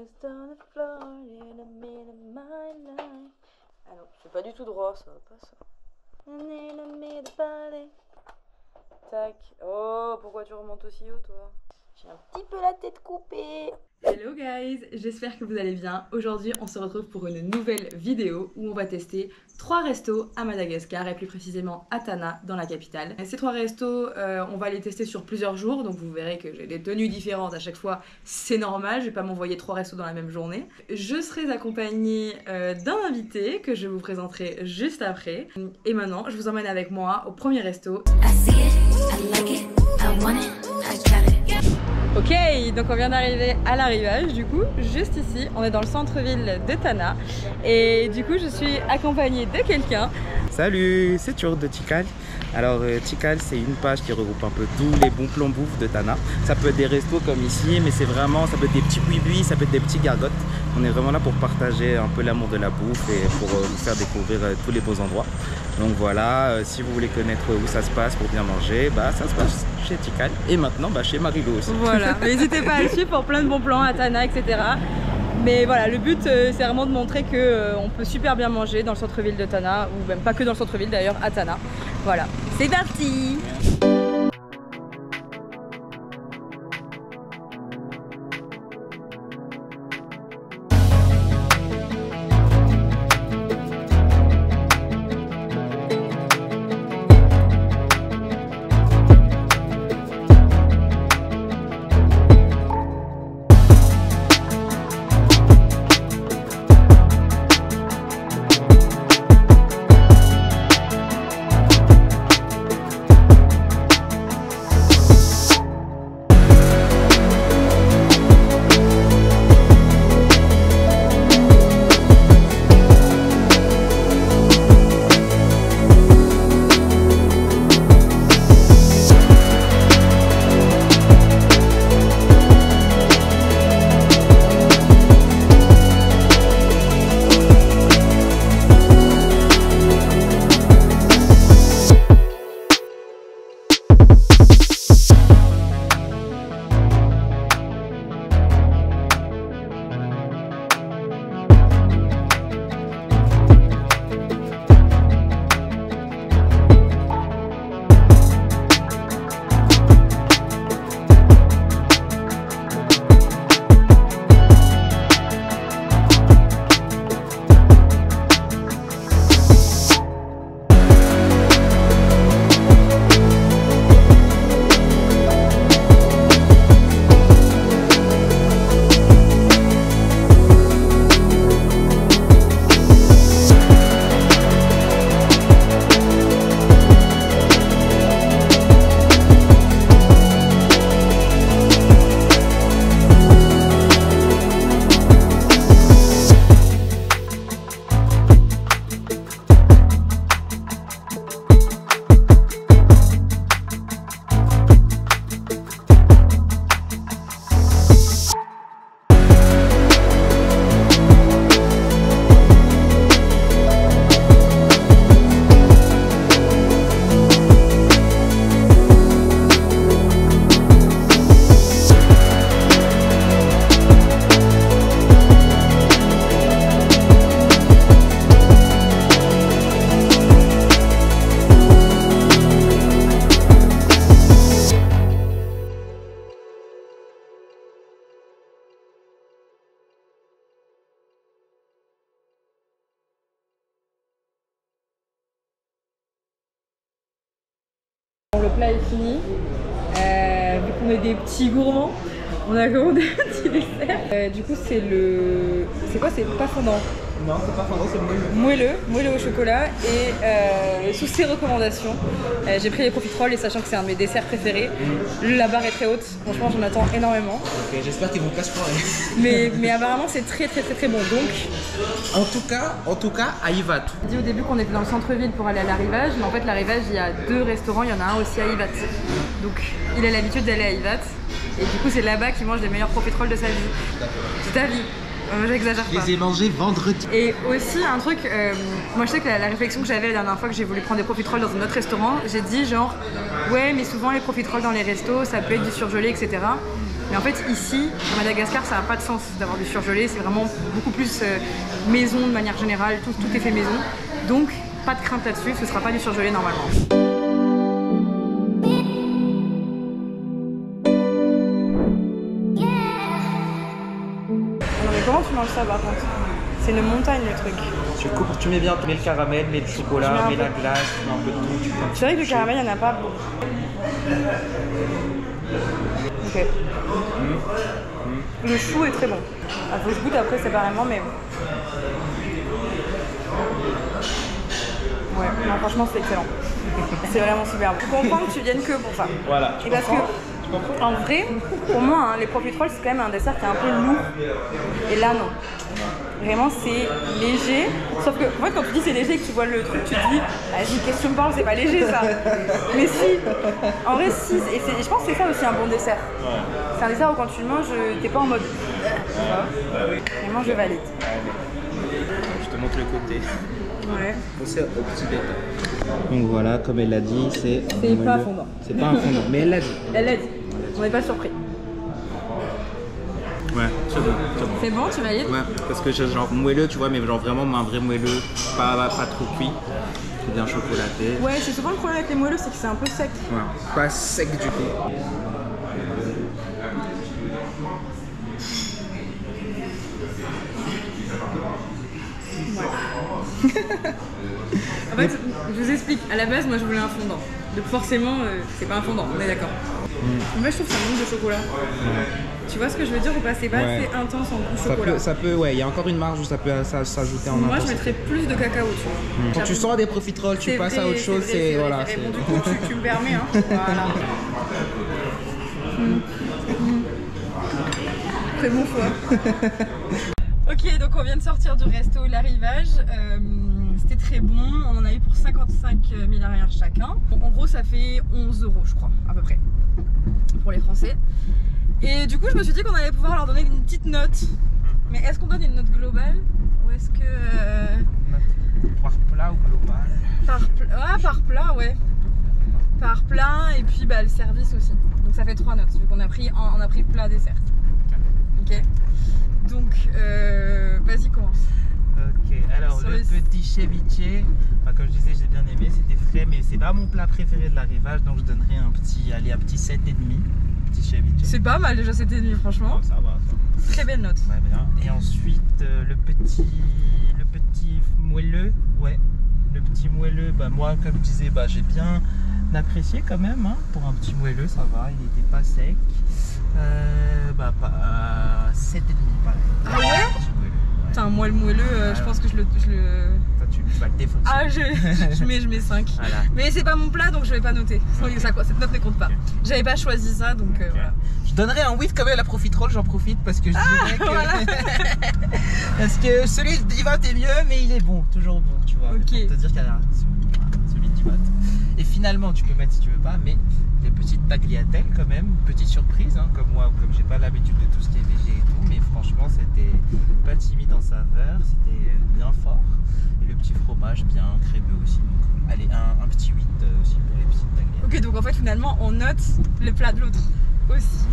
just on the floor in the middle of my life. Ah non, c'est pas du tout droit, ça va pas ça. In the middle body. Tac. Oh, pourquoi tu remontes aussi haut toi? J'ai un petit peu la tête coupée. Hello guys, j'espère que vous allez bien. Aujourd'hui on se retrouve pour une nouvelle vidéo où on va tester 3 restos à Madagascar et plus précisément à Tana dans la capitale. Ces 3 restos on va les tester sur plusieurs jours, donc vous verrez que j'ai des tenues différentes à chaque fois, c'est normal, je vais pas m'envoyer 3 restos dans la même journée. Je serai accompagnée d'un invité que je vous présenterai juste après. Et maintenant je vous emmène avec moi au premier resto. Ok, donc on vient d'arriver à l'arrivage du coup, juste ici, on est dans le centre-ville de Tana et du coup je suis accompagnée de quelqu'un. Salut, c'est Tchur de Tikal. Alors Tikal c'est une page qui regroupe un peu tous les bons plans bouffe de Tana. Ça peut être des restos comme ici, mais c'est vraiment, ça peut être des petits buis-buis, ça peut être des petits gargotes. On est vraiment là pour partager un peu l'amour de la bouffe et pour vous faire découvrir tous les beaux endroits. Donc voilà, si vous voulez connaître où ça se passe pour bien manger, bah ça se passe chez Tikal et maintenant chez Marilou aussi. Voilà, n'hésitez pas à le suivre pour plein de bons plans à Tana, etc. Mais voilà, le but c'est vraiment de montrer qu'on peut super bien manger dans le centre-ville de Tana, ou même pas que dans le centre-ville d'ailleurs, à Tana. Voilà, c'est parti! Le plat est fini, vu qu'on est des petits gourmands, on a commandé un petit dessert. Du coup c'est le... c'est quoi? C'est pas fondant? Non, c'est pas fondant, c'est moelleux au chocolat et sous ses recommandations, j'ai pris les profiteroles et sachant que c'est un de mes desserts préférés, la barre est très haute, franchement j'en attends énormément. Ok, j'espère qu'ils vont pas se foirer. mais apparemment c'est très bon, donc... En tout cas, à Ivat. On dit au début qu'on était dans le centre-ville pour aller à l'arrivage, mais en fait l'arrivage il y a 2 restaurants, il y en a un aussi à Ivat. Donc il a l'habitude d'aller à Ivat et du coup c'est là-bas qu'il mange les meilleurs profiteroles de sa vie. C'est ta vie. J'exagère pas. Je les ai mangés vendredi. Et aussi un truc, moi je sais que la réflexion que j'avais la dernière fois que j'ai voulu prendre des profiteroles dans un autre restaurant, j'ai dit genre ouais mais souvent les profiteroles dans les restos ça peut être du surgelé etc. Mais en fait ici, à Madagascar, ça n'a pas de sens d'avoir du surgelé, c'est vraiment beaucoup plus maison de manière générale, tout est fait maison. Donc pas de crainte là-dessus, ce sera pas du surgelé normalement. Non mais comment tu manges ça par contre? C'est une montagne le truc. Tu mets bien, tu mets le caramel, mets le chocolat, mets la glace, tu mets un peu de tout. C'est vrai que le caramel, il n'y en a pas beaucoup. Ok. Le chou est très bon. Il faut que je goûte après séparément, mais... Ouais, non, franchement, c'est excellent. C'est vraiment super bon. Je comprends que tu viennes que pour ça. Voilà. Et parce que, en vrai, pour moi, hein, les profiteroles, c'est quand même un dessert qui est un peu lourd. Et là, non. Vraiment, c'est léger. Sauf que, en fait, quand tu dis c'est léger et que tu vois le truc, tu te dis, vas-y, qu'est-ce que tu me parles, c'est pas léger ça. Mais si, en vrai, si. Et je pense que c'est ça aussi un bon dessert. Ouais. C'est un dessert où quand tu le manges, t'es pas en mode. Vraiment, je valide. Je te montre le côté. Ouais. Pensez au petit bétail. Donc voilà, comme elle l'a dit, c'est pas un fondant. C'est pas un fondant, mais elle l'a dit. Elle l'a dit. On n'est pas surpris. Ouais, c'est bon. C'est bon, tu valides? Ouais, parce que genre moelleux, tu vois, mais genre vraiment un vrai moelleux, pas trop cuit, c'est bien chocolaté. Ouais, c'est souvent le problème avec les moelleux, c'est que c'est un peu sec. Ouais, pas sec du tout. En fait, je vous explique, à la base, moi je voulais un fondant. Donc forcément, c'est pas un fondant, on est d'accord. Moi je trouve que ça manque de chocolat. Tu vois ce que je veux dire ou pas? C'est pas assez intense en goût chocolat. Ça peut, ouais, il y a encore une marge où ça peut s'ajouter en intensité. Moi je mettrais plus de cacao, tu vois. Quand tu sors des profiteroles, tu passes à autre chose, c'est voilà. Bon, du coup, tu me permets, hein. Voilà. Très bon choix. Ok, donc on vient de sortir du resto L'Arrivage. C'était très bon, on en a eu pour 55 000 arrières chacun. En gros, ça fait 11 € je crois, à peu près, pour les Français. Et du coup, je me suis dit qu'on allait pouvoir leur donner une petite note. Mais est-ce qu'on donne une note globale? Ou est-ce que... Par plat ou global? Par plat, ouais. Par plat, et puis bah, le service aussi. Donc ça fait 3 notes, vu qu'on a pris plat dessert. Ok. Donc, vas-y, commence. Ok, alors le petit ceviche, comme je disais, j'ai bien aimé, c'était frais, mais c'est pas mon plat préféré de l'Arrivage, donc je donnerais un petit 7,5. Petit ceviche. C'est pas mal déjà 7,5 franchement. Oh, ça va, ça. Très belle note. Ouais, bien. Et ensuite, le petit moelleux, ouais. Le petit moelleux, bah moi, comme je disais, bah j'ai bien apprécié quand même, hein. Pour un petit moelleux, ça va, il était pas sec. 7,5 pareil. Ah ouais? Putain, moi le moelleux, je pense que je le... Toi, tu vas le défoncer. Ah, je mets 5. Voilà. Mais c'est pas mon plat, donc je vais pas noter. Okay. Cette note ne compte pas. Okay. J'avais pas choisi ça, donc voilà. Je donnerais un 8 quand même à la profiterole, j'en profite parce que je dirais que... Voilà. Parce que celui d'Ivat est mieux, mais il est bon, toujours bon, tu vois. Ok. Pour te dire qu'il y a celui d'Ivat. Et finalement, tu peux mettre si tu veux pas, mais des petites tagliatelles quand même, petite surprise, hein, comme moi, comme j'ai pas l'habitude de tout ce qui est végé et tout, mais franchement c'était pas timide en saveur, c'était bien fort. Et le petit fromage bien crémeux aussi. Donc, allez, un petit 8 aussi pour les petites tagliatelles. Ok, donc en fait finalement on note le plat de l'autre aussi.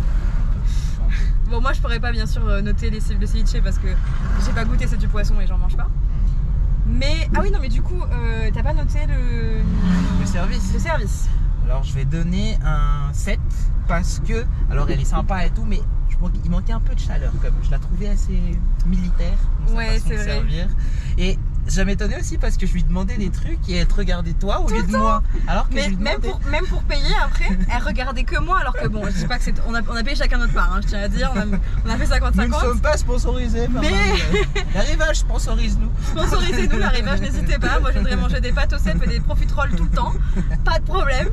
Bon, moi je pourrais pas bien sûr noter le ceviche parce que j'ai pas goûté, c'est du poisson et j'en mange pas. Mais, ah oui non mais du coup, t'as pas noté le service. Le service. Alors je vais donner un 7 parce que, alors elle est sympa et tout, mais il manquait un peu de chaleur comme je la trouvais assez militaire dans sa façon de servir. Et ça m'étonnait aussi parce que je lui demandais des trucs et elle te regardait toi au lieu de moi. Alors que mais même pour payer après, elle regardait que moi alors que bon, je dis pas que c'est... On a payé chacun notre part, hein, je tiens à dire, on a fait 50-50. Nous ne sommes pas sponsorisés par l'Arrivage, sponsorise-nous. Sponsorisez-nous l'Arrivage, n'hésitez pas, moi je voudrais manger des pâtes aux cèpes et des profiteroles tout le temps, pas de problème.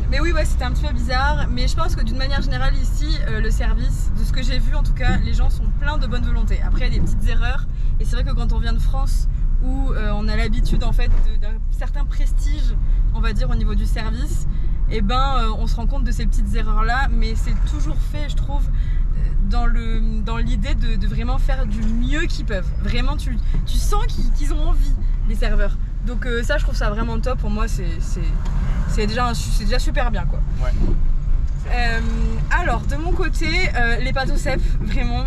Mais oui, ouais, c'était un petit peu bizarre, mais je pense que d'une manière générale ici, le service, de ce que j'ai vu en tout cas, les gens sont pleins de bonne volonté. Après, il y a des petites erreurs, et c'est vrai que quand on vient de France, où on a l'habitude en fait d'un certain prestige, on va dire au niveau du service, et ben on se rend compte de ces petites erreurs là, mais c'est toujours fait, je trouve, dans l'idée de vraiment faire du mieux qu'ils peuvent. Vraiment, tu sens qu'ils ont envie, les serveurs. Donc ça, je trouve ça vraiment top. Pour moi, c'est déjà super bien, quoi. Ouais. Alors, de mon côté, les pâtes au cèpe, vraiment,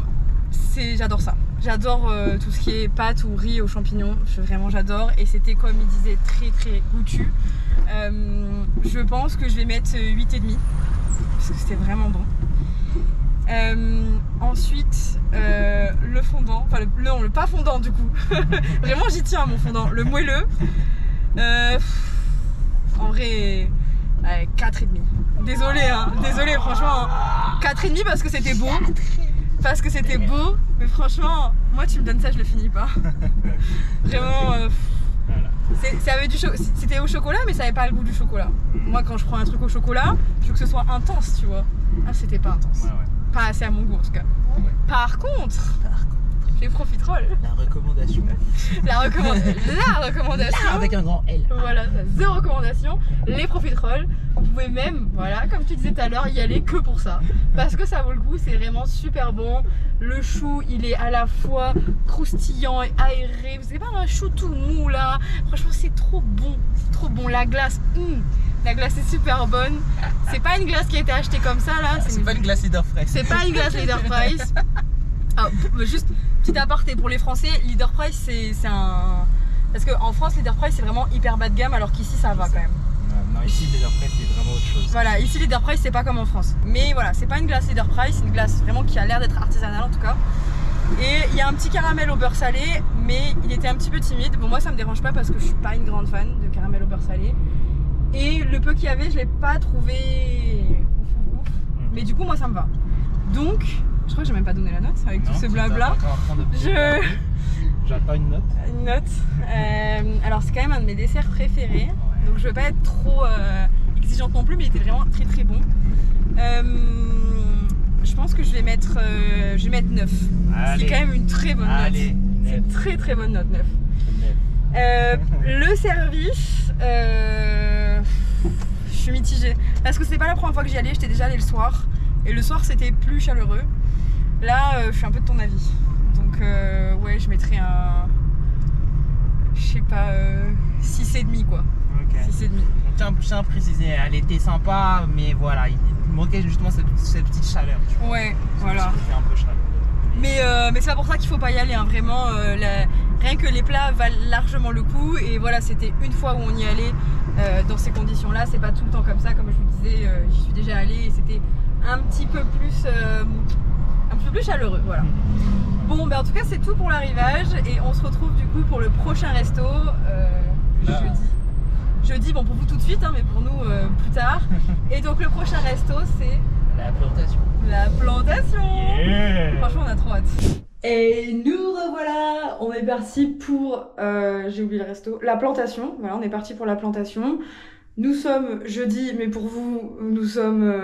j'adore ça. J'adore tout ce qui est pâtes ou riz aux champignons, vraiment j'adore. Et c'était, comme il disait, très très goûtu. Je pense que je vais mettre 8,5 parce que c'était vraiment bon. Ensuite, le fondant, enfin le pas fondant du coup. Vraiment j'y tiens à mon fondant, le moelleux. En vrai, 4,5. Désolé, hein, désolé franchement, 4,5 parce que c'était beau. Parce que c'était beau, mais franchement, moi tu me donnes ça, je le finis pas. Vraiment, c'était au chocolat, mais ça avait pas le goût du chocolat. Moi, quand je prends un truc au chocolat, je veux que ce soit intense, tu vois. Ah, c'était pas intense. Pas assez à mon goût en tout cas. Par contre, les profiteroles. La recommandation. La recommandation. Là, avec un grand L. Voilà, the recommandation. Les profiteroles. Vous pouvez même, voilà, comme tu disais tout à l'heure, y aller que pour ça. Parce que ça vaut le coup, c'est vraiment super bon. Le chou, il est à la fois croustillant et aéré. Vous savez pas un chou tout mou là. Franchement, c'est trop bon. C'est trop bon. La glace, la glace est super bonne. C'est pas une glace qui a été achetée comme ça là. C'est pas une glace Leader Price. C'est pas une glace Leader Price. Ah, juste petit aparté pour les Français, Leader Price c'est un... Parce qu'en France Leader Price c'est vraiment hyper bas de gamme alors qu'ici ça va quand même. Non, ici Leader Price c'est vraiment autre chose. Voilà, ici Leader Price c'est pas comme en France. Mais voilà, c'est pas une glace Leader Price, c'est une glace vraiment qui a l'air d'être artisanale en tout cas. Et il y a un petit caramel au beurre salé, mais il était un petit peu timide. Bon moi ça me dérange pas parce que je suis pas une grande fan de caramel au beurre salé. Et le peu qu'il y avait je l'ai pas trouvé ouf. Mais du coup moi ça me va. Donc... Je crois que j'ai même pas donné la note avec tout ce blabla. J'attends une note. Une note. Alors c'est quand même un de mes desserts préférés. Donc je veux pas être trop exigeante non plus, mais il était vraiment très très bon. Je pense que je vais mettre 9. Ce qui est quand même une très bonne note. C'est une très très bonne note, 9. Le service, je suis mitigée. Parce que c'est pas la première fois que j'y allais, j'étais déjà allée le soir. Et le soir c'était plus chaleureux. Là, je suis un peu de ton avis. Donc, ouais, je mettrais un. Je sais pas, 6,5 quoi. Ok. 6,5. Je tiens à préciser, elle était sympa, mais voilà, il manquait justement cette petite chaleur. Tu vois. Ouais, voilà. C'était un peu chaleureux. Mais c'est pas pour ça qu'il faut pas y aller, hein. Vraiment, rien que les plats valent largement le coup. Et voilà, c'était une fois où on y allait dans ces conditions-là. C'est pas tout le temps comme ça, comme je vous disais, j'y suis déjà allée et c'était un petit peu plus chaleureux, voilà. Bon, ben en tout cas c'est tout pour l'arrivage et on se retrouve du coup pour le prochain resto jeudi, bon pour vous tout de suite, hein, mais pour nous plus tard. Et donc le prochain resto c'est la plantation. La plantation. Yeah. Franchement on a trop hâte. Et nous revoilà, on est parti pour, j'ai oublié le resto, la plantation. Voilà, on est parti pour la plantation. Nous sommes jeudi, mais pour vous, nous sommes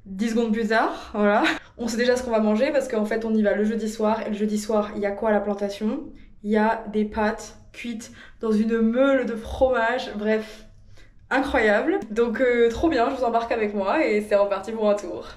10 secondes plus tard, voilà. On sait déjà ce qu'on va manger parce qu'en fait on y va le jeudi soir. Et le jeudi soir, il y a quoi à la plantation? Il y a des pâtes cuites dans une meule de fromage, bref, incroyable. Donc trop bien, je vous embarque avec moi et c'est reparti pour un tour.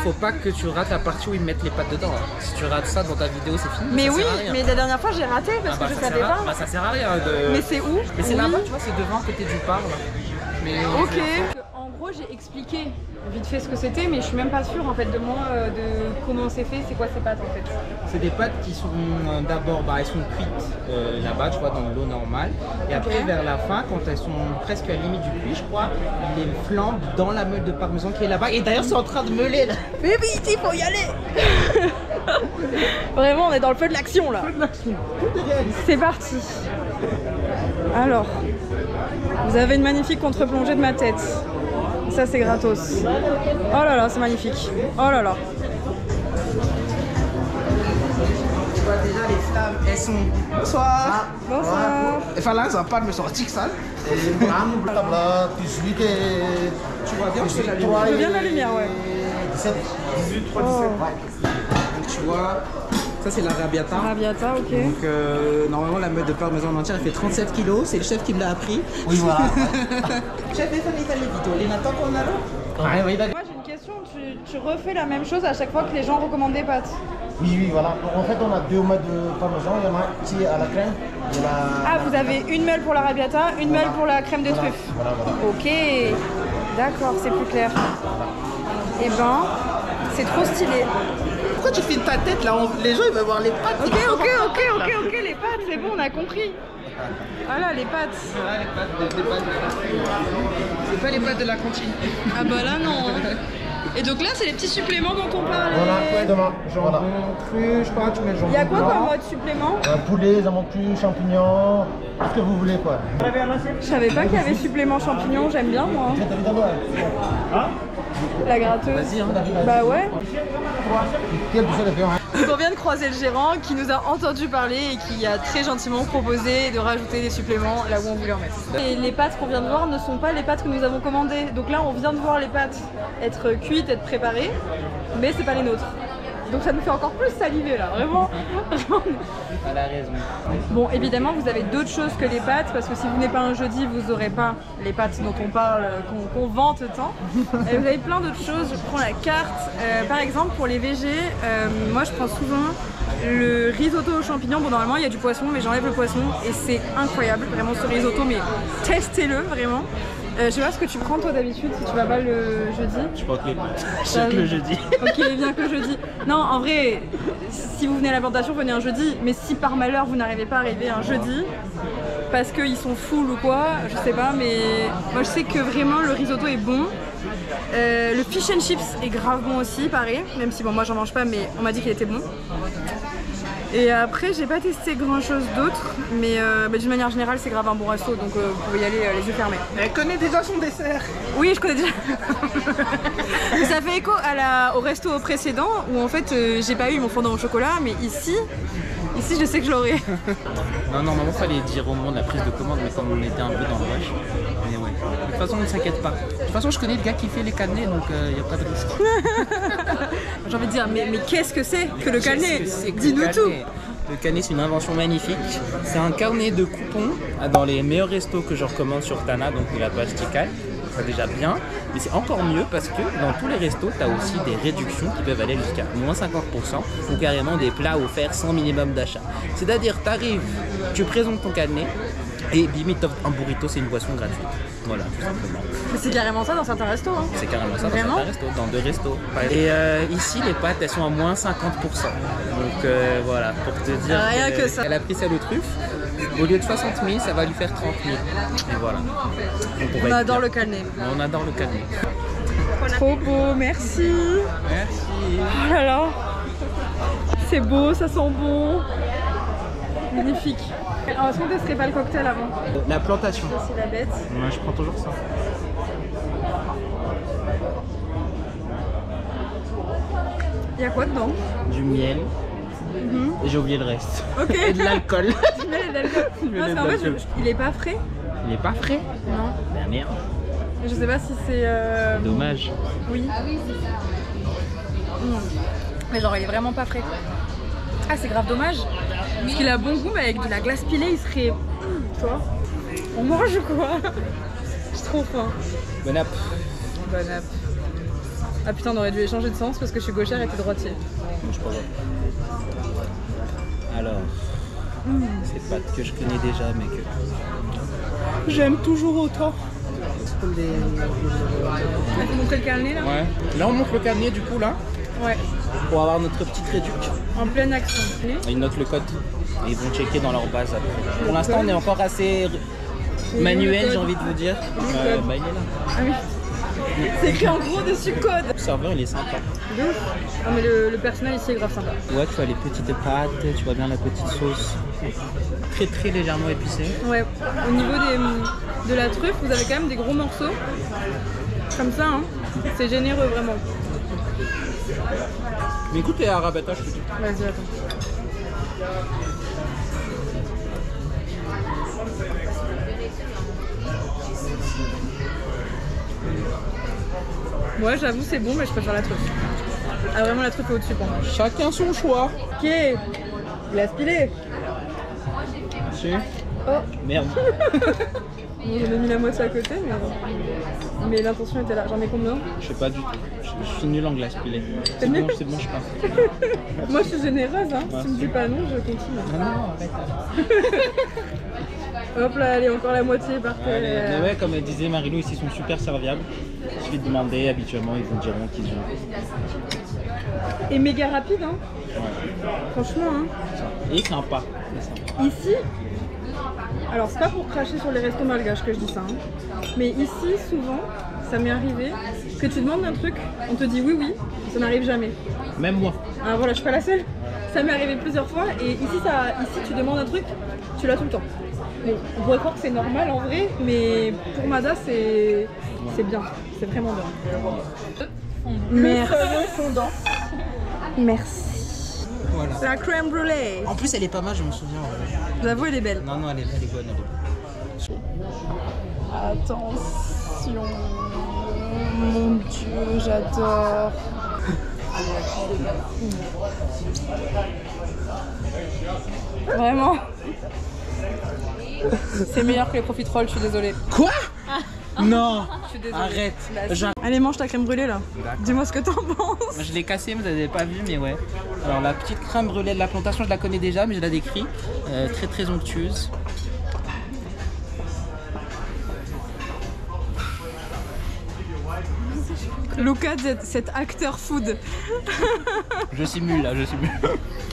Faut pas que tu rates la partie où ils mettent les pâtes dedans. Si tu rates ça dans ta vidéo, c'est fini. Mais oui, mais la dernière fois j'ai raté parce que je savais pas. Bah ça sert à rien de. Mais c'est où? Mais c'est là-bas, tu vois, c'est devant à côté du bar là. Mais ok. En gros, j'ai expliqué vite fait ce que c'était, mais je suis même pas sûre en fait de moi de comment c'est fait, c'est quoi ces pâtes en fait. C'est des pâtes qui sont d'abord, elles sont cuites là-bas, tu vois, dans l'eau normale. Et après, vers la fin, quand elles sont presque à la limite du cuit, je crois, ils les flambent dans la meule de parmesan qui est là-bas. Et d'ailleurs, c'est en train de meuler là. Mais oui, il faut y aller. Vraiment, on est dans le feu de l'action là. C'est parti. Alors, vous avez une magnifique contre-plongée de ma tête. Ça c'est gratos. Oh là là, c'est magnifique. Oh là là. Tu vois déjà les flammes, elles sont... Bonsoir. Bonsoir. Enfin là, ça parle, mais sont antiques ça. Tu vois bien que j'allume. Je veux bien la lumière, ouais. 17, 18, 3, 17. Ouais. Donc tu vois, Ça c'est l'arrabbiata. Arrabbiata, ok. Donc normalement la meute de parmesan entière elle fait 37 kilos, c'est le chef qui me l'a appris. Oui, voilà. Chef des familles vito, les natans qu'on a là. Ah, oui, d'accord. Moi j'ai une question, tu refais la même chose à chaque fois que les gens recommandent des pâtes? Oui, oui, voilà. En fait, on a 2 modes de parmesan. Il y en a un qui est à la crème. Il y en a... Ah, vous avez une meule pour l'arrabbiata, une meule pour la crème de truffe. Voilà. Ok, d'accord, c'est plus clair. Et ben, c'est trop stylé. Pourquoi tu fais ta tête là? Les gens ils veulent voir les pâtes. Ok, les pâtes, c'est bon, on a compris. Voilà, les pâtes. Voilà, les pâtes. C'est pas les pâtes de la cantine. Ah bah là, non. Et donc là, c'est les petits suppléments dont on parlait. Voilà, ouais, demain. Jambon cru, je crois, tu mets le jambon. Il y a quoi blanc. comme mode supplément? Poulet, jambon cru, champignons, tout ce que vous voulez, quoi. Je savais pas qu'il y avait supplément champignons, j'aime bien moi. La gratteuse. Vas-y, hein. Bah ouais. Quel bouchon de viande, hein. Donc on vient de croiser le gérant qui nous a entendu parler et qui a très gentiment proposé de rajouter des suppléments là où on voulait en mettre. Et les pâtes qu'on vient de voir ne sont pas les pâtes que nous avons commandées. Donc là on vient de voir les pâtes être cuites, être préparées, mais c'est pas les nôtres. Donc ça nous fait encore plus saliver là, vraiment. Elle a raison. Bon, évidemment, vous avez d'autres choses que les pâtes, parce que si vous venez pas un jeudi, vous n'aurez pas les pâtes dont on parle, qu'on vante tant. Et vous avez plein d'autres choses. Je prends la carte. Par exemple, pour les végés, moi je prends souvent le risotto aux champignons. Bon, normalement, il y a du poisson, mais j'enlève le poisson et c'est incroyable, vraiment ce risotto, mais testez-le vraiment. Je sais pas ce que tu prends toi d'habitude si tu vas pas le jeudi. Je crois que les pâtes. Chaque le jeudi. Ok, il vient que le jeudi. Non, en vrai, si vous venez à la plantation, venez un jeudi. Mais si par malheur vous n'arrivez pas à arriver un jeudi, parce qu'ils sont full ou quoi, je sais pas, mais moi je sais que vraiment le risotto est bon. Le fish and chips est grave bon aussi, pareil. Même si bon, moi j'en mange pas, mais on m'a dit qu'il était bon. Et après, j'ai pas testé grand chose d'autre, mais d'une manière générale, c'est grave un bon resto, donc vous pouvez y aller les yeux fermés. Elle connaît déjà son dessert. Oui, je connais déjà. Ça fait écho au resto précédent où en fait j'ai pas eu mon fondant au chocolat, mais ici je sais que je l'aurai. Non, normalement, fallait dire au moment de la prise de commande, mais comme on était un peu dans le rush. Mais ouais. De toute façon, on ne s'inquiète pas. De toute façon, je connais le gars qui fait les cannelés, donc il n'y a pas de risque. J'ai envie de dire, mais qu'est-ce que c'est que le cannelé? Dis-nous tout. Le cannelé, c'est une invention magnifique. C'est un carnet de coupons dans les meilleurs restos que je recommande sur Tana, donc la page Tikal. C'est déjà bien, mais c'est encore mieux parce que dans tous les restos, tu as aussi des réductions qui peuvent aller jusqu'à moins 50% ou carrément des plats offerts sans minimum d'achat. C'est-à-dire, tu arrives, tu présentes ton carnet et limite un burrito, c'est une boisson gratuite. Voilà, tout simplement. Mais c'est carrément ça dans certains restos. Hein. C'est carrément ça Vraiment dans certains restos, dans 2 restos. Et ici, les pâtes, elles sont à moins 50%. Donc voilà, pour te dire Rien que ça. Elle a pris celle aux truffes. Au lieu de 60 000, ça va lui faire 30 000. Et voilà. Donc, On adore le cannelé. On adore le cannelé. Trop beau, merci. Merci. Oh là là. C'est beau, ça sent bon. Magnifique. Alors, est-ce qu'on testerait pas le cocktail avant? La plantation. Ça, c'est la bête. Moi, je prends toujours ça. Il y a quoi dedans? Du miel. Et j'ai oublié le reste. Ok. Et de l'alcool. Du miel et de l'alcool. Non, parce qu'en fait, il est pas frais. Il est pas frais? Non. Ben merde. Je sais pas si c'est. Dommage. Oui. Ah oui, c'est ça. Mais genre, il est vraiment pas frais. Ah, c'est grave dommage. Parce qu'il a bon goût, mais avec de la glace pilée, il serait. Tu vois? On mange ou quoi? J'ai trop faim. Bon app. Bon app. Ah putain, on aurait dû échanger de sens parce que je suis gauchère et t'es droitier. Je sais pas. Alors, c'est pas que je connais déjà, mais que. J'aime toujours autant. Tu peux montrer le carnet là? Ouais. Là, on montre le carnet du coup, là, Ouais. pour avoir notre petite réduction. En pleine action. Ils notent le code et ils vont checker dans leur base après. Pour l'instant, on est encore assez manuel, j'ai envie de vous dire. Bah, il est là. Ah oui. C'est écrit en gros dessus code. Le serveur, il est sympa. De ouf. Ah mais le personnel ici est grave sympa. Ouais, tu vois les petites pâtes, tu vois bien la petite sauce. Très très légèrement épicée. Ouais, au niveau de la truffe, vous avez quand même des gros morceaux. Comme ça, hein. C'est généreux vraiment. Mais écoute, les arrabata, je te dis. Vas-y, attends. Ouais, j'avoue, c'est bon, mais je préfère la truffe. Ah vraiment la truffe est au-dessus pour moi. Chacun son choix. Ok, glace pilée. Oh, Merde. bon, j'en ai mis la moitié à côté, mais l'intention était là. J'en mets combien? Je sais pas du tout. Je suis nul en glace pilée. C'est nul bon, je passe. Moi je suis généreuse, hein. Si tu me dis pas non, je continue. Non, arrête. Hop là, allez, encore la moitié par terre. Mais ouais, comme disait Marilou, ici ils sont super serviables. Il suffit de demander, habituellement ils vous diront qu'ils ont. Et méga rapide, hein. Ouais. Franchement, hein. Et sympa. Ici, alors c'est pas pour cracher sur les restos malgaches que je dis ça, hein. Mais ici, souvent, ça m'est arrivé que tu demandes un truc, on te dit oui, oui, ça n'arrive jamais. Même moi. Ah voilà, je suis pas la seule. Ça m'est arrivé plusieurs fois et ici tu demandes un truc, tu l'as tout le temps. Bon, on pourrait croire que c'est normal en vrai, mais pour Mada c'est bien, c'est vraiment bien. Merci. Fondant. Merci. Voilà. La crème brûlée. En plus, elle est pas mal, je me souviens. J'avoue, elle est belle. Non, elle est bonne. Attention. Mon Dieu, j'adore. Vraiment. C'est meilleur que les profiteroles, je suis désolée. Quoi? Non. Je suis désolée. Arrête. Bah, allez, mange ta crème brûlée là. Dis-moi ce que t'en penses. Je l'ai cassée, vous n'avez pas vu, mais ouais. Alors la petite crème brûlée de la plantation, je la connais déjà, mais je la décris. Très très onctueuse. Luca, cet acteur food. Je simule là, je simule.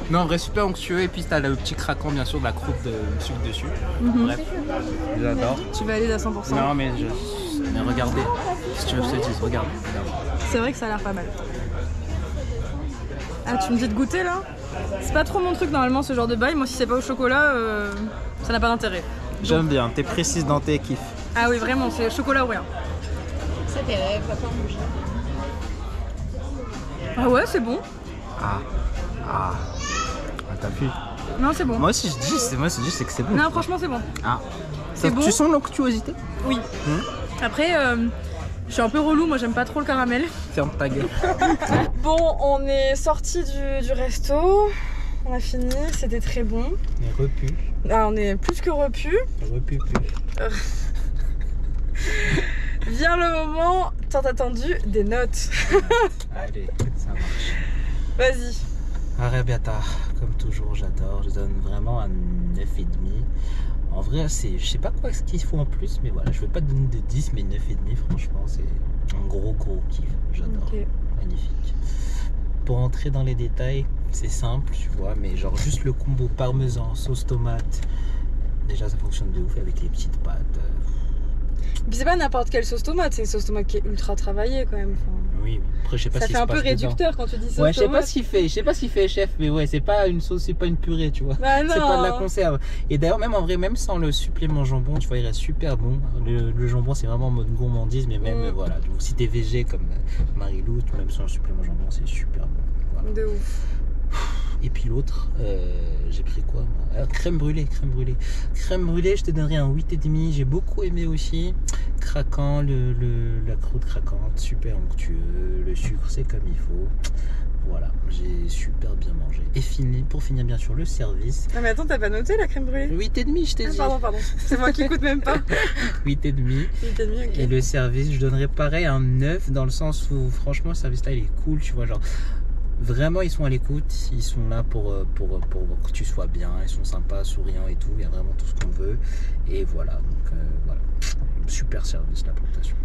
Non, en vrai, super onctueux. Et puis t'as le petit craquant, bien sûr, de la croûte de sucre dessus. Bref, j'adore. Tu valides à 100%. Non, mais regardez. Si tu veux que je te dise, regarde. C'est vrai que ça a l'air pas mal. Ah, tu me dis de goûter là? C'est pas trop mon truc normalement ce genre de bail. Moi, si c'est pas au chocolat, ça n'a pas d'intérêt. J'aime bien, t'es précise dans tes kiffs. Ah oui, vraiment, c'est chocolat ou rien. Ça tes rêves, va pas en bouger. Ah ouais, c'est bon. T'as vu? Non, c'est bon. Moi aussi je dis, c'est que c'est bon. Non, franchement, c'est bon. Ah. C'est bon. Tu sens l'onctuosité? Oui. Après, je suis un peu relou, moi j'aime pas trop le caramel. Ferme ta gueule. Bon, on est sorti du resto. On a fini, c'était très bon. On est repu. Ah, on est plus que repu. Repu. Vient le moment tant attendu des notes. Allez, ça marche. Vas-y. Arabiata, comme toujours, j'adore. Je donne vraiment un 9,5. En vrai, je sais pas quoi ce qu'il faut en plus, mais voilà, je veux pas donner de 10, mais 9,5, franchement, c'est un gros kiff. J'adore. Okay. Magnifique. Pour entrer dans les détails, c'est simple, tu vois, mais genre juste le combo parmesan, sauce tomate, déjà ça fonctionne de ouf avec les petites pâtes. Puis c'est pas n'importe quelle sauce tomate, c'est une sauce tomate qui est ultra travaillée quand même. Enfin, oui, après je sais pas ça si fait un peu réducteur quand tu dis sauce tomate. Ouais, je sais pas ce qu'il fait chef, mais ouais, c'est pas une sauce, c'est pas une purée, tu vois. Bah non. C'est pas de la conserve. Et d'ailleurs même en vrai, même sans le supplément jambon, tu vois, il reste super bon. Le jambon c'est vraiment en mode gourmandise, mais même voilà, donc si t'es végé comme Marilou, même sans le supplément jambon, c'est super bon. Voilà. De ouf. Et puis l'autre, j'ai pris quoi moi? Crème brûlée, je te donnerais un 8,5. J'ai beaucoup aimé aussi. Craquant, la croûte craquante, super onctueux, le sucre c'est comme il faut. Voilà, j'ai super bien mangé. Et pour finir bien sûr le service. Non mais attends, t'as pas noté la crème brûlée? 8,5 je t'ai dit. Pardon, c'est moi qui écoute même pas. 8,5. 8,5, ok. Et le service, je donnerais pareil un 9 dans le sens où franchement le service là il est cool, tu vois, genre vraiment ils sont à l'écoute, ils sont là pour que tu sois bien, ils sont sympas, souriants et tout, il y a vraiment tout ce qu'on veut. Et voilà, donc voilà, super service la plantation.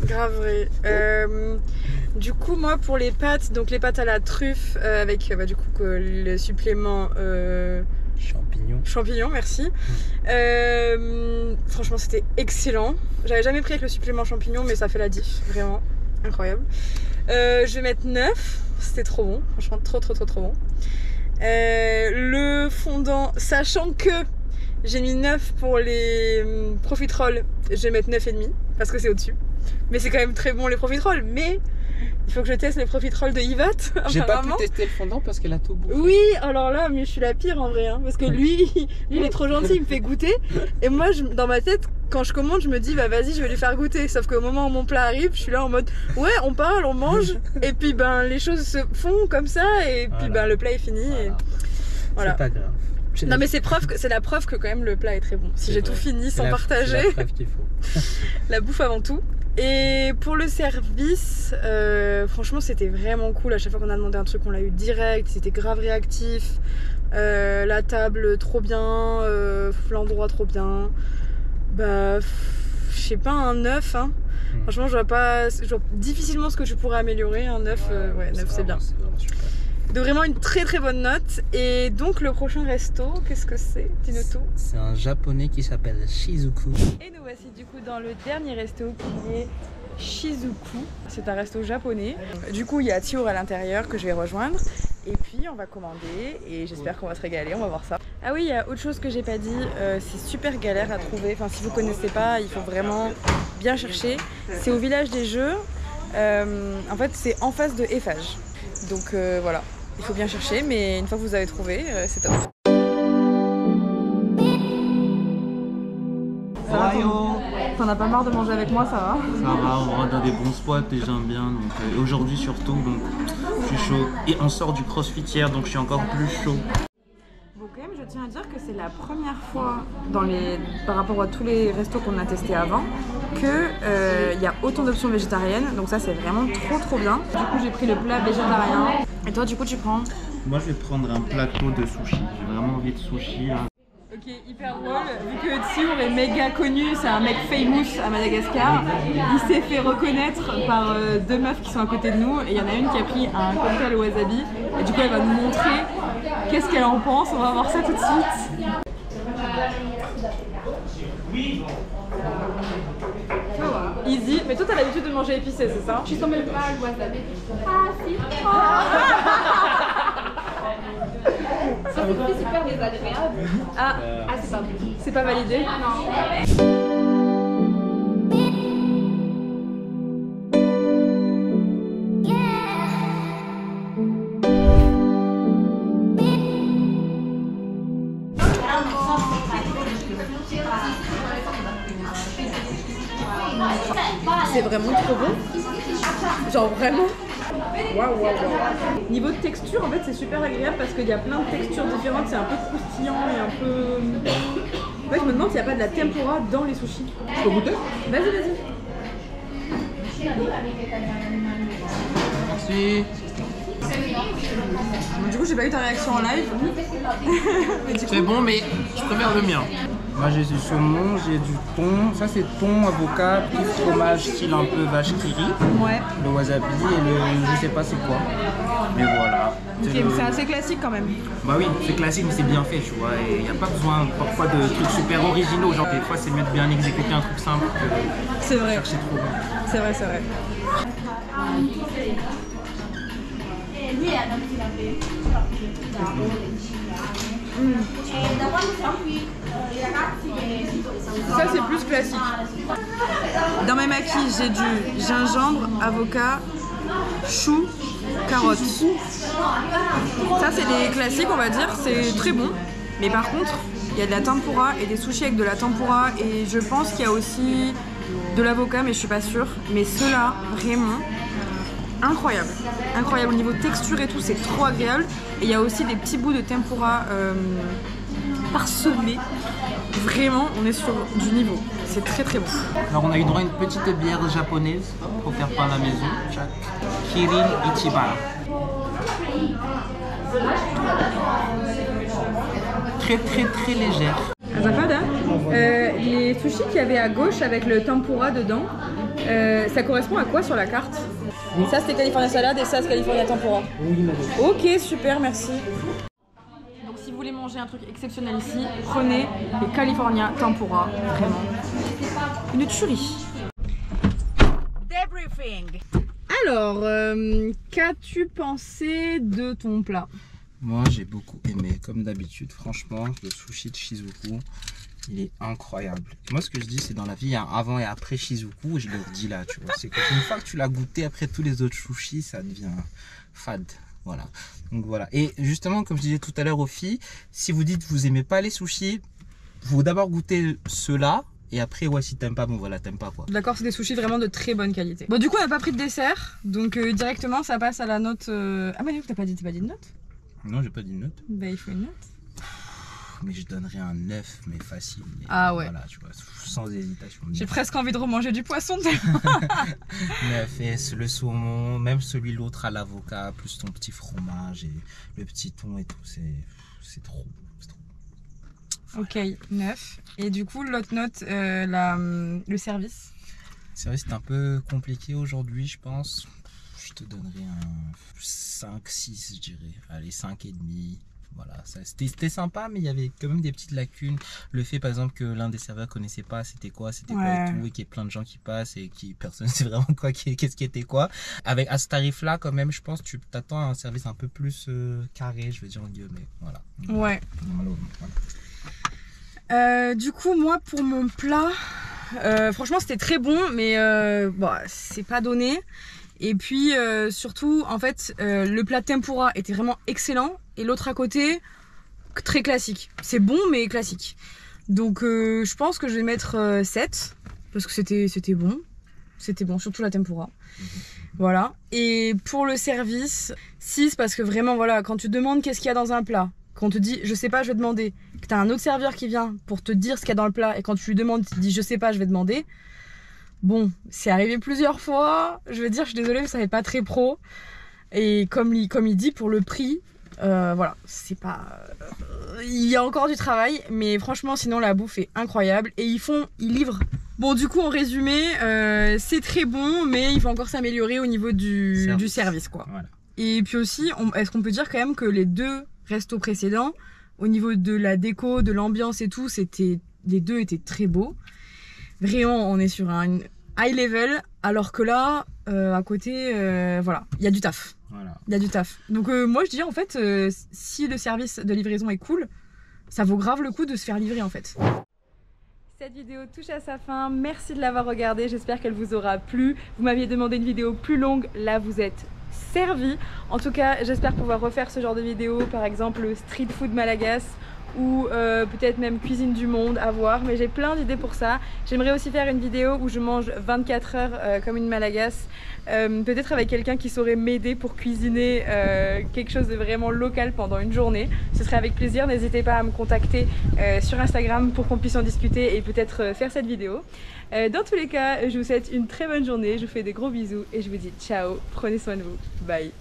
Grave vrai. Du coup moi pour les pâtes, donc les pâtes à la truffe avec du coup le supplément champignon, merci. Franchement c'était excellent. J'avais jamais pris avec le supplément champignon mais ça fait la diff, vraiment incroyable. Je vais mettre 9, c'était trop bon, franchement trop bon. Le fondant, sachant que j'ai mis 9 pour les profiteroles, je vais mettre 9,5 parce que c'est au-dessus. Mais c'est quand même très bon les profiteroles, mais il faut que je teste les profiteroles de Ivat. J'ai pas pu tester le fondant parce qu'elle a tout bouffé. Oui, alors là, mais je suis la pire en vrai, hein, parce que lui il est trop gentil, il me fait goûter. Et moi, dans ma tête, quand je commande, je me dis bah vas-y, je vais lui faire goûter. Sauf qu'au moment où mon plat arrive, je suis là en mode ouais, on parle, on mange, et puis ben les choses se font comme ça, et puis ben le plat est fini. Et... Voilà. C'est pas grave. Non mais c'est la preuve que quand même le plat est très bon. Si j'ai tout fini sans partager, c'est la preuve qu'il faut. La bouffe avant tout. Et pour le service, franchement c'était vraiment cool. À chaque fois qu'on a demandé un truc, on l'a eu direct, c'était grave réactif. La table trop bien, l'endroit trop bien. Bah, je sais pas, un 9 hein. Franchement je vois difficilement ce que tu pourrais améliorer. Un 9, ouais 9 c'est bien. C'est vraiment super. De vraiment une très très bonne note. Et donc le prochain resto, qu'est-ce que c'est? Dis-nous tout. C'est un japonais qui s'appelle Shizuku. Et nous voici du coup dans le dernier resto qui est Shizuku. C'est un resto japonais. Du coup il y a Tiour à l'intérieur que je vais rejoindre. Et puis on va commander et j'espère qu'on va se régaler, on va voir ça. Ah oui, il y a autre chose que j'ai pas dit, c'est super galère à trouver. Enfin si vous connaissez pas, il faut vraiment bien chercher. C'est au village des Jeux. En fait c'est en face de Eiffage. Donc voilà. Il faut bien chercher, mais une fois que vous avez trouvé, c'est top. Ça va, t'en as pas marre de manger avec moi, ça va? Ça va, on va dans des bons spots et j'aime bien. Donc aujourd'hui surtout, donc je suis chaud. Et on sort du crossfit hier, donc je suis encore plus chaud. Bon, quand même, je tiens à dire que c'est la première fois par rapport à tous les restos qu'on a testés avant qu'il y a autant d'options végétariennes. Donc ça, c'est vraiment trop bien. Du coup, j'ai pris le plat végétarien. Et toi, du coup, tu prends? Moi, je vais prendre un plateau de sushi. J'ai vraiment envie de sushi là. Ok, hyper drôle, vu que Tiour est méga connu, c'est un mec famous à Madagascar, il s'est fait reconnaître par deux meufs qui sont à côté de nous, et il y en a une qui a pris un cocktail au wasabi, et du coup elle va nous montrer qu'est-ce qu'elle en pense, on va voir ça tout de suite. Easy, mais toi t'as l'habitude de manger épicé, c'est ça? Je tombe pas le wasabi. Ah si. Ça fait super désagréable. Ah, C'est pas bon. c'est pas validé? Non. C'est vraiment trop bon. Genre vraiment. Waouh. Niveau de texture, en fait, c'est super agréable parce qu'il y a plein de textures différentes. C'est un peu croustillant et un peu. En fait, je me demande s'il n'y a pas de la tempura dans les sushis. Tu peux goûter? Vas-y. Merci. Du coup, j'ai pas eu ta réaction en live. C'est bon, mais je préfère le mien. Moi, j'ai du saumon, j'ai du thon. Ça, c'est thon, avocat, puis fromage style un peu vache qui rit. Ouais. Le wasabi et le. Je sais pas c'est quoi. Mais voilà. Ok, c'est assez classique quand même. Bah oui, c'est classique, mais c'est bien fait, tu vois. Et il n'y a pas besoin parfois de trucs super originaux. Genre, des fois, c'est mieux de bien exécuter un truc simple que C'est vrai. chercher trop bien. C'est vrai. Ça c'est plus classique. Dans mes maquis, j'ai du gingembre, avocat, chou, carotte. Ça c'est des classiques on va dire, c'est très bon. Mais par contre, il y a de la tempura et des sushis avec de la tempura et je pense qu'il y a aussi de l'avocat mais je suis pas sûre. Mais ceux-là, vraiment incroyable. Incroyable au niveau texture et tout, c'est trop agréable. Et il y a aussi des petits bouts de tempura parsemés. Vraiment, on est sur du niveau. C'est très bon. Alors, on a eu droit à une petite bière japonaise offerte par la maison. Kirin Ichiban. Très légère. Azafad, hein les sushis qu'il y avait à gauche avec le tempura dedans, ça correspond à quoi sur la carte? Ça c'était California salade et ça c'est California tempura. Oui, madame. Ok, super, merci. Donc si vous voulez manger un truc exceptionnel ici, prenez les California tempura, vraiment. Une tuerie. Alors, qu'as-tu pensé de ton plat? Moi, j'ai beaucoup aimé. Comme d'habitude, franchement, le sushi de Shizuku, il est incroyable. Moi, ce que je dis, c'est dans la vie, il y a un avant et après Shizuku. Je le dis là, tu vois. C'est qu'une fois que tu l'as goûté, après tous les autres sushis, ça devient fade. Voilà. Donc voilà. Et justement, comme je disais tout à l'heure aux filles, si vous dites que vous aimez pas les sushis, vous d'abord goûter ceux-là. Et après, ouais, si t'aimes pas, bon voilà, t'aimes pas quoi. D'accord, c'est des sushis vraiment de très bonne qualité. Bon, du coup, on n'a pas pris de dessert, donc directement ça passe à la note. Ah, bah, t'as pas dit de note? Non, j'ai pas dit de note. Bah, il faut une note. Mais je donnerais un 9, mais facile. Mais ah ouais. Voilà, tu vois, sans hésitation. J'ai presque envie de remanger du poisson. 9, et le saumon, même celui l'autre à l'avocat, plus ton petit fromage et le petit thon et tout, c'est trop. Ok, 9. Et du coup, l'autre note, le service. Le service est un peu compliqué aujourd'hui, je pense. Je te donnerais un 5, 6, je dirais. Allez, 5,5. Voilà, c'était sympa, mais il y avait quand même des petites lacunes. Le fait, par exemple, que l'un des serveurs connaissait pas c'était quoi et tout, et qu'il y ait plein de gens qui passent et qui personne ne sait vraiment quoi, qu'est-ce qui était quoi. Avec à ce tarif-là, quand même, je pense que tu t'attends à un service un peu plus carré, je veux dire en guillemets. Voilà. Ouais. Voilà. Du coup, moi, pour mon plat, franchement, c'était très bon, mais bon, c'est pas donné. Et puis, surtout, en fait, le plat tempura était vraiment excellent. Et l'autre à côté, très classique. C'est bon, mais classique. Donc, je pense que je vais mettre 7. Parce que c'était bon. C'était bon, surtout la tempura. Voilà. Et pour le service, 6, parce que vraiment, voilà, quand tu demandes qu'est-ce qu'il y a dans un plat, quand on te dit, je sais pas, je vais demander, que t'as un autre serveur qui vient pour te dire ce qu'il y a dans le plat, et quand tu lui demandes, tu te dis, je sais pas, je vais demander. Bon, c'est arrivé plusieurs fois. Je veux dire, je suis désolée, mais ça n'est pas très pro. Et comme il dit, pour le prix, voilà, c'est pas... il y a encore du travail, mais franchement, sinon, la bouffe est incroyable. Et ils livrent. Bon, du coup, en résumé, c'est très bon, mais il faut encore s'améliorer au niveau du service, quoi. Voilà. Et puis aussi, est-ce qu'on peut dire quand même que les 2 restos précédents, au niveau de la déco, de l'ambiance et tout, les 2 étaient très beaux. Vraiment, on est sur un high level, alors que là, à côté, voilà, il y a du taf. Voilà. Il y a du taf. Donc moi, je dis en fait, si le service de livraison est cool, ça vaut grave le coup de se faire livrer en fait. Cette vidéo touche à sa fin. Merci de l'avoir regardée. J'espère qu'elle vous aura plu. Vous m'aviez demandé une vidéo plus longue. Là, vous êtes servi. En tout cas, j'espère pouvoir refaire ce genre de vidéo, par exemple street food malagasy, ou peut-être même cuisine du monde, à voir, mais j'ai plein d'idées pour ça. J'aimerais aussi faire une vidéo où je mange 24 heures comme une malagasse, peut-être avec quelqu'un qui saurait m'aider pour cuisiner quelque chose de vraiment local pendant une journée. Ce serait avec plaisir, n'hésitez pas à me contacter sur Instagram pour qu'on puisse en discuter et peut-être faire cette vidéo. Dans tous les cas, je vous souhaite une très bonne journée, je vous fais des gros bisous et je vous dis ciao, prenez soin de vous, bye.